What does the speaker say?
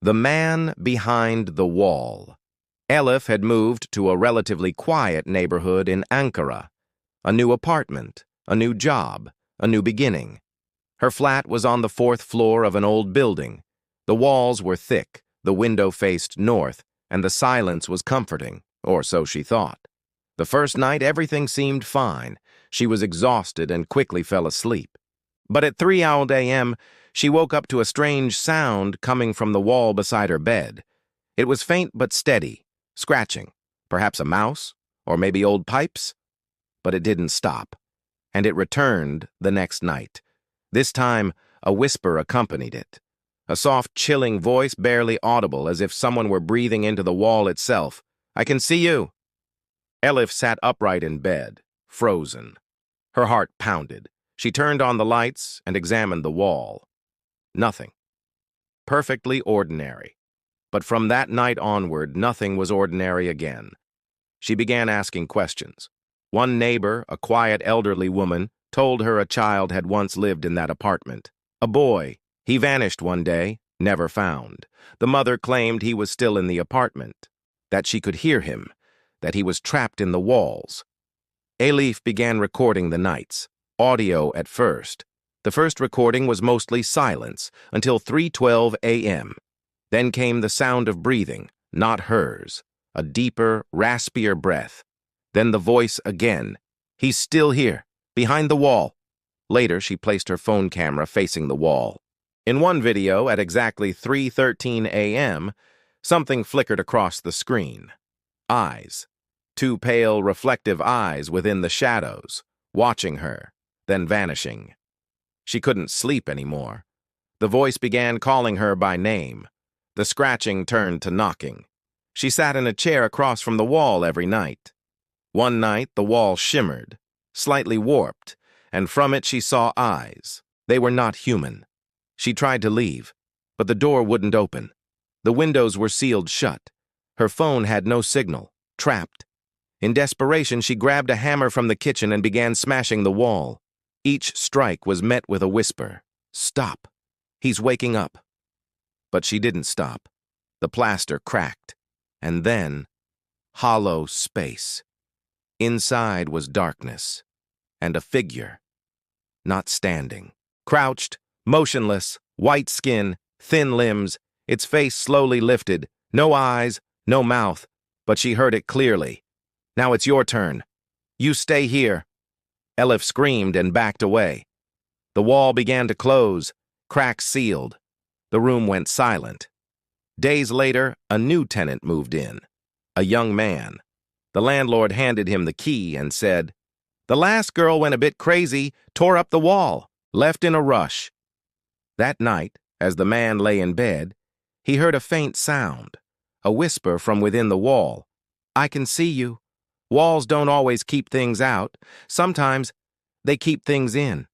The Man Behind the Wall. Elif had moved to a relatively quiet neighborhood in Ankara. A new apartment, a new job, a new beginning. Her flat was on the fourth floor of an old building. The walls were thick, the window faced north, and the silence was comforting, or so she thought. The first night, everything seemed fine. She was exhausted and quickly fell asleep. But at 3 a.m., she woke up to a strange sound coming from the wall beside her bed. It was faint but steady, scratching, perhaps a mouse, or maybe old pipes. But it didn't stop, and it returned the next night. This time, a whisper accompanied it. A soft, chilling voice, barely audible, as if someone were breathing into the wall itself. "I can see you." Elif sat upright in bed, frozen. Her heart pounded. She turned on the lights and examined the wall. Nothing. Perfectly ordinary. But from that night onward, nothing was ordinary again. She began asking questions. One neighbor, a quiet elderly woman, told her a child had once lived in that apartment. A boy. He vanished one day, never found. The mother claimed he was still in the apartment, that she could hear him, that he was trapped in the walls. Elif began recording the nights, audio at first. The first recording was mostly silence until 3:12 a.m. Then came the sound of breathing, not hers, a deeper, raspier breath. Then the voice again. "He's still here, behind the wall." Later, she placed her phone camera facing the wall. In one video, at exactly 3:13 a.m., something flickered across the screen. Eyes. Two pale, reflective eyes within the shadows, watching her, then vanishing. She couldn't sleep anymore. The voice began calling her by name. The scratching turned to knocking. She sat in a chair across from the wall every night. One night, the wall shimmered, slightly warped, and from it she saw eyes. They were not human. She tried to leave, but the door wouldn't open. The windows were sealed shut. Her phone had no signal, trapped. In desperation, she grabbed a hammer from the kitchen and began smashing the wall. Each strike was met with a whisper. "Stop. He's waking up." But she didn't stop. The plaster cracked. And then, hollow space. Inside was darkness. And a figure. Not standing. Crouched, motionless, white skin, thin limbs, its face slowly lifted. No eyes, no mouth. But she heard it clearly. "Now it's your turn. You stay here." Elif screamed and backed away. The wall began to close, cracks sealed. The room went silent. Days later, a new tenant moved in, a young man. The landlord handed him the key and said, "The last girl went a bit crazy, tore up the wall, left in a rush." That night, as the man lay in bed, he heard a faint sound, a whisper from within the wall. "I can see you. Walls don't always keep things out. Sometimes they keep things in."